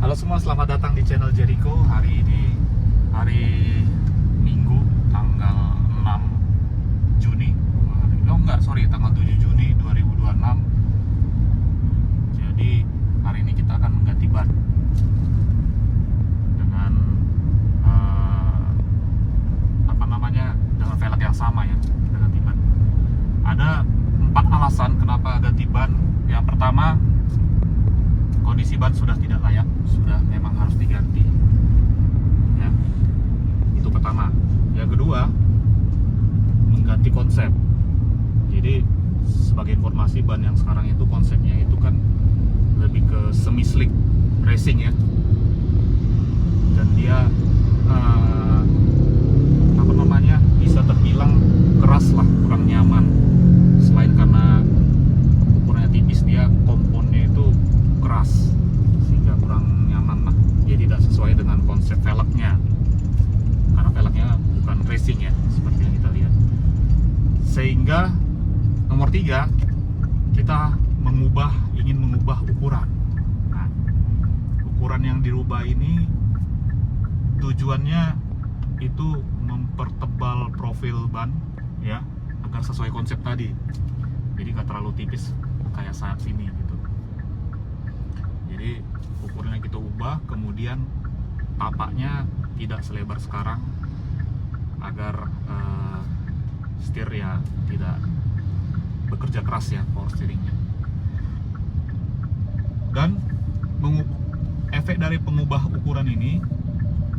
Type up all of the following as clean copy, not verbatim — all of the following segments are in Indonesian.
Halo semua, selamat datang di channel Jericho. Hari ini hari Minggu tanggal 6 Juni. Tanggal 7 Juni 2026. Jadi hari ini kita akan mengganti ban dengan dengan velg yang sama ya, kita ganti ban. Ada 4 alasan kenapa ganti ban. Yang pertama, kondisi ban sudah tidak layak, sudah memang harus diganti ya, itu pertama. Yang kedua, mengganti konsep. Jadi sebagai informasi, ban yang sekarang itu konsepnya itu kan lebih ke semi slick racing ya, dan dia bisa terbilang keras lah, kurang nyaman. Selain karena ukurannya tipis, dia komponnya itu keras sehingga kurang nyaman lah. Jadi tidak sesuai dengan konsep velgnya, karena velgnya bukan racing ya, seperti yang kita lihat. Sehingga nomor 3, kita ingin mengubah ukuran. Nah, ukuran yang dirubah ini tujuannya itu mempertebal profil ban ya, agar sesuai konsep tadi. Jadi nggak terlalu tipis kayak sayap sini gitu. Jadi ukurannya kita ubah, kemudian tapaknya tidak selebar sekarang, agar setir ya tidak bekerja keras ya, power steeringnya. Dan efek dari pengubah ukuran ini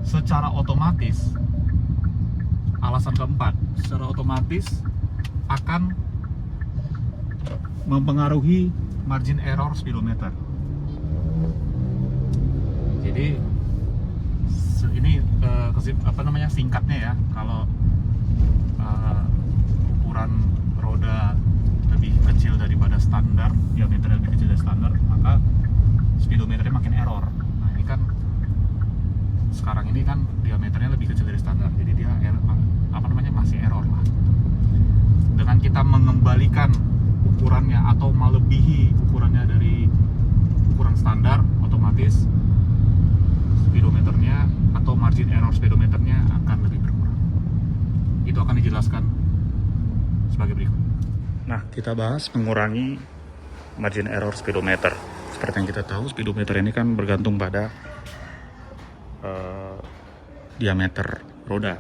secara otomatis, alasan keempat, secara otomatis akan mempengaruhi margin error speedometer. Jadi ini singkatnya ya, kalau ukuran roda lebih kecil daripada standar, diameternya lebih kecil dari standar, maka speedometernya makin error. Nah, ini kan sekarang ini kan diameternya lebih kecil dari standar, jadi dia masih error lah. Dengan kita mengembalikan ukurannya atau melebihi ukurannya dari ukuran standar, otomatis speedometernya atau margin error speedometernya akan lebih berkurang. Itu akan dijelaskan sebagai berikut. Nah, kita bahas mengurangi margin error speedometer. Seperti yang kita tahu, speedometer ini kan bergantung pada diameter roda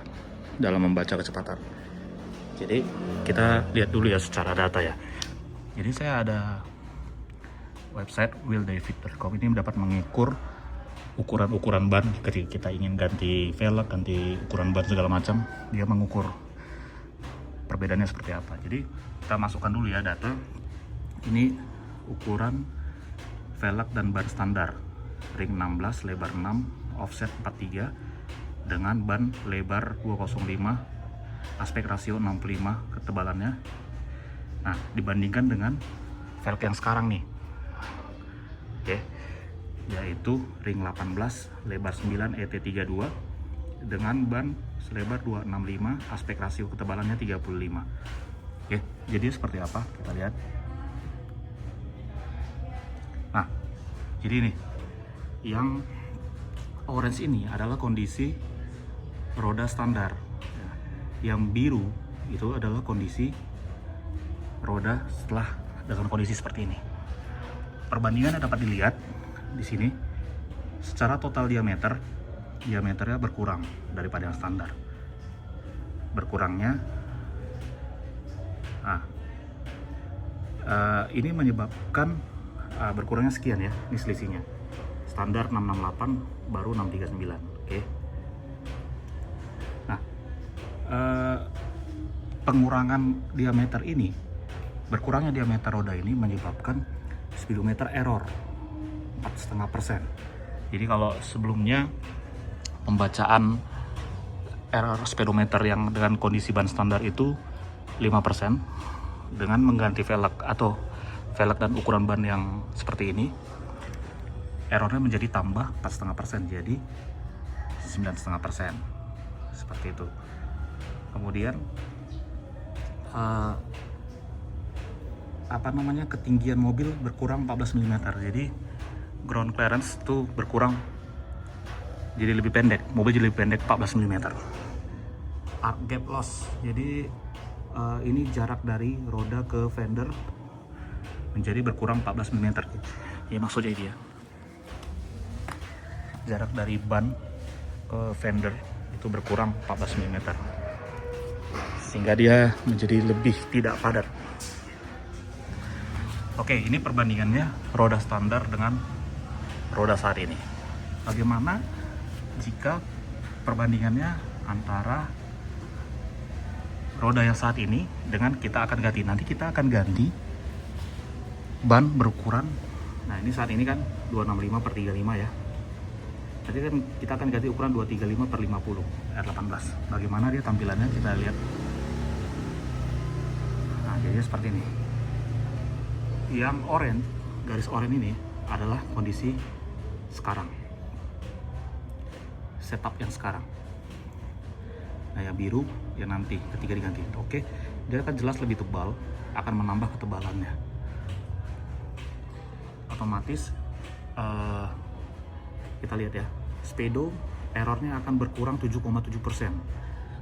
dalam membaca kecepatan. Jadi kita lihat dulu ya secara data ya. Jadi saya ada website wheeldavid.com, ini dapat mengukur ukuran ban ketika kita ingin ganti velg, ganti ukuran ban segala macam. Dia mengukur perbedaannya seperti apa. Jadi kita masukkan dulu ya data. Ini ukuran velg dan ban standar, ring 16, lebar 6, offset 43, dengan ban lebar 205, aspek rasio 65 ketebalannya. Nah, dibandingkan dengan velg yang sekarang nih, oke, yaitu ring 18, lebar 9, ET32, dengan ban selebar 265, aspek rasio ketebalannya 35. Oke, jadi seperti apa? Kita lihat. Nah, jadi nih, yang orange ini adalah kondisi roda standar. Yang biru itu adalah kondisi roda setelah dengan kondisi seperti ini. Perbandingannya dapat dilihat di sini. Secara total diameternya berkurang daripada yang standar. Berkurangnya, ini menyebabkan berkurangnya sekian ya, ini selisihnya. Standar 668, baru 639. Oke. Nah, pengurangan diameter ini, berkurangnya diameter roda ini menyebabkan speedometer error 4,5%. Jadi kalau sebelumnya pembacaan error speedometer yang dengan kondisi ban standar itu 5%, dengan mengganti velg atau velg dan ukuran ban yang seperti ini, errornya menjadi tambah 4,5%, jadi 9,5%, seperti itu. Kemudian ketinggian mobil berkurang 14 mm, jadi ground clearance itu berkurang jadi lebih pendek, mobil jadi lebih pendek 14 mm. Arc gap loss, jadi ini jarak dari roda ke fender menjadi berkurang 14 mm. Ya maksudnya dia jarak dari ban ke fender itu berkurang 14 mm, sehingga dia menjadi lebih tidak padat. Oke, ini perbandingannya roda standar dengan roda saat ini. Bagaimana jika perbandingannya antara roda yang saat ini dengan kita akan ganti? Nanti kita akan ganti ban berukuran, nah ini saat ini kan 265 per 35 ya. Nanti kan kita akan ganti ukuran 235 per 50 R18. Bagaimana dia tampilannya kita lihat. Nah, jadi seperti ini. Yang oranye, garis oranye ini adalah kondisi sekarang, setup yang sekarang. Nah, yang biru yang nanti ketika diganti. Oke, dia akan jelas lebih tebal, akan menambah ketebalannya. Otomatis kita lihat ya, speedo errornya akan berkurang 7,7%.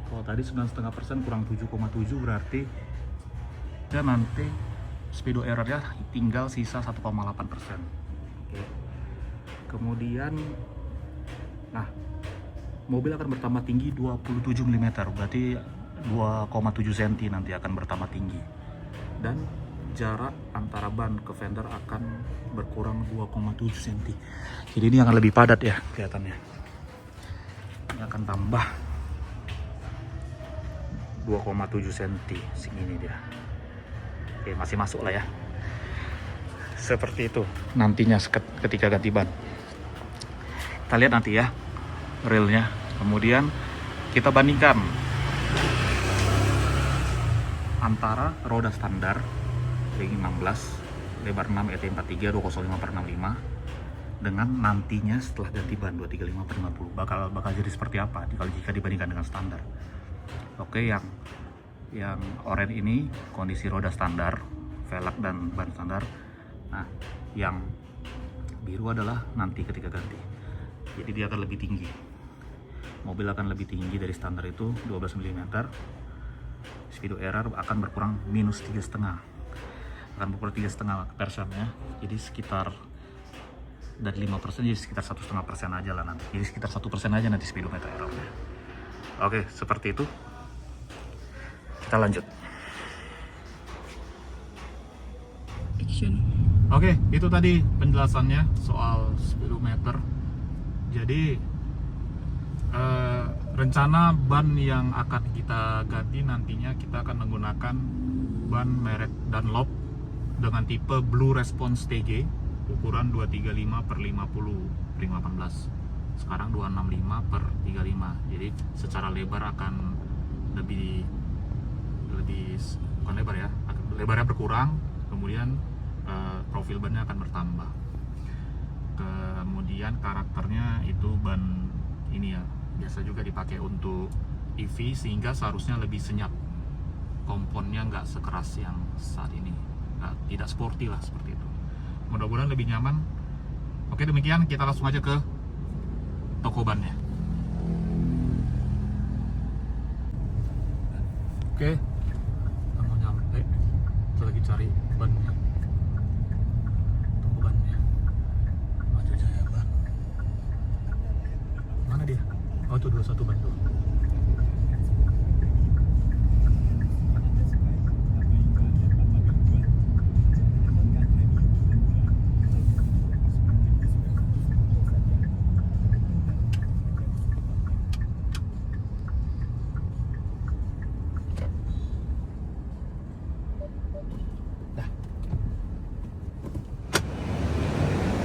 Kalau tadi 9,5% kurang 7,7 berarti dan nanti speedo errornya tinggal sisa 1,8%. Oke. Kemudian, nah, mobil akan bertambah tinggi 27 mm, berarti 2,7 cm nanti akan bertambah tinggi. Dan jarak antara ban ke fender akan berkurang 2,7 cm. Jadi ini akan lebih padat ya kelihatannya. Ini akan tambah 2,7 cm segini dia. Oke, masih masuk lah ya. Seperti itu nantinya ketika ganti ban. Kita lihat nanti ya realnya. Kemudian kita bandingkan antara roda standar ring 16 lebar 6 ET43 205 per 65 dengan nantinya setelah ganti ban 235 per 50 bakal jadi seperti apa kalau jika dibandingkan dengan standar. Oke, yang oranye ini kondisi roda standar, velg dan ban standar. Nah, yang biru adalah nanti ketika ganti. Jadi dia akan lebih tinggi. Mobil akan lebih tinggi dari standar itu 12 mm. Speedo error akan berkurang minus 3,5. Akan berkurang 3,5% ya. Jadi sekitar dari 5% jadi sekitar 1,5% aja lah nanti. Jadi sekitar 1% aja nanti speedometer errornya. Oke, seperti itu. Kita lanjut. Oke, itu tadi penjelasannya soal speedometer. Jadi rencana ban yang akan kita ganti nantinya kita akan menggunakan ban merek Dunlop dengan tipe Blue Response TG ukuran 235 per 50 ring 18. Sekarang 265 per 35. Jadi secara lebar akan lebih bukan lebar ya, lebarnya berkurang, kemudian profil bannya akan bertambah. Kemudian karakternya itu ban ini ya, biasa juga dipakai untuk EV sehingga seharusnya lebih senyap. Komponnya nggak sekeras yang saat ini, tidak sporty lah seperti itu. Mudah-mudahan lebih nyaman. Oke, demikian kita langsung aja ke toko bannya. Oke, kita mau nyampe, kita lagi cari bannya. Toko bannya. Maju Jaya Ban. Mana dia? Oh, itu 21 ban tuh.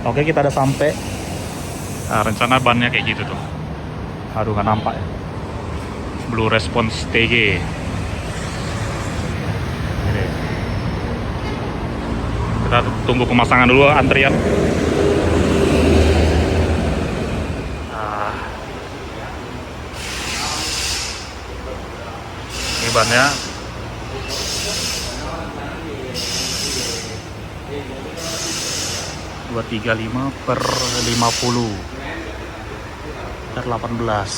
Oke, kita udah sampai. Nah, rencana bannya kayak gitu tuh. Aduh, nggak nampak ya. Blue Response TG. Ini. Kita tunggu pemasangan dulu, antrian. Nah, ini bannya. .235 per 50. R18.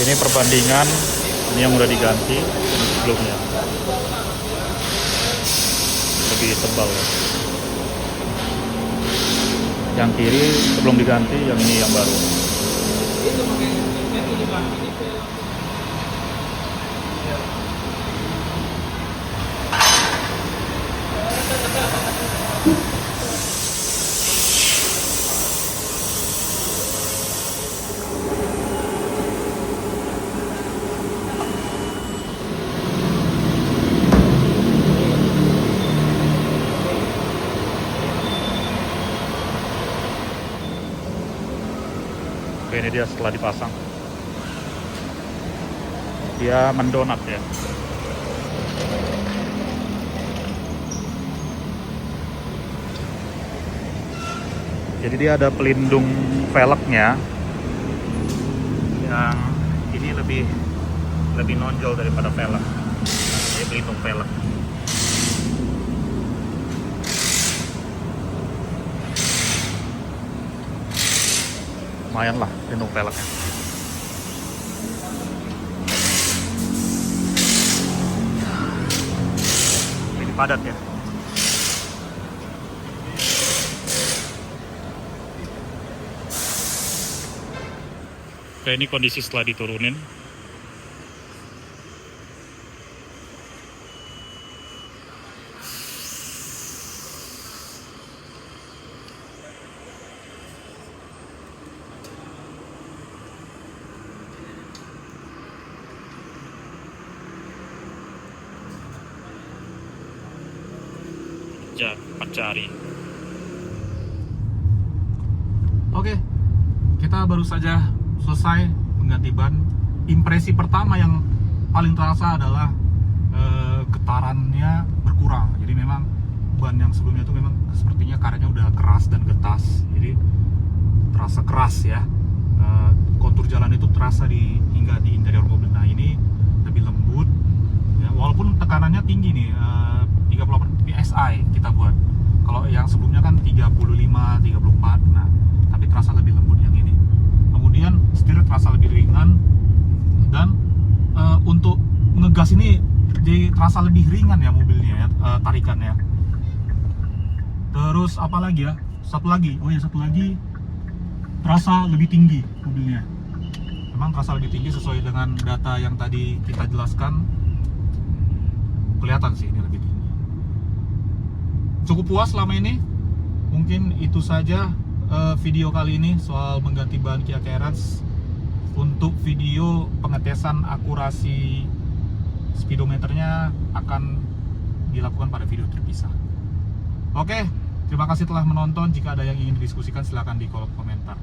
Ini perbandingan, ini yang udah diganti, ini sebelumnya lebih tebal ya. Yang kiri sebelum diganti, yang ini yang baru. Oke, ini dia setelah dipasang. Dia mendonat ya. Jadi dia ada pelindung velgnya yang ini lebih nonjol daripada velg. Ini pelindung velg. Lumayan lah pelindung velgnya. Ini padat ya. Oke, ini kondisi setelah diturunin. Jari. Oke, kita baru saja selesai mengganti ban. Impresi pertama yang paling terasa adalah getarannya berkurang. Jadi memang ban yang sebelumnya itu memang sepertinya karetnya udah keras dan getas, jadi terasa keras ya. Kontur jalan itu terasa hingga di interior mobil. Nah, ini lebih lembut ya, walaupun tekanannya tinggi nih, 38 PSI kita buat. Kalau yang sebelumnya kan 35, 34, nah tapi terasa lebih lembut yang ini. Kemudian setir terasa lebih ringan, dan untuk ngegas ini jadi terasa lebih ringan ya mobilnya ya, tarikannya. Terus apa lagi ya? Satu lagi terasa lebih tinggi mobilnya. Memang terasa lebih tinggi sesuai dengan data yang tadi kita jelaskan. Kelihatan sih ini lebih tinggi. Cukup puas selama ini. Mungkin itu saja video kali ini soal mengganti ban Kia Carens. Untuk video pengetesan akurasi speedometernya akan dilakukan pada video terpisah. Oke, terima kasih telah menonton. Jika ada yang ingin didiskusikan silahkan di kolom komentar.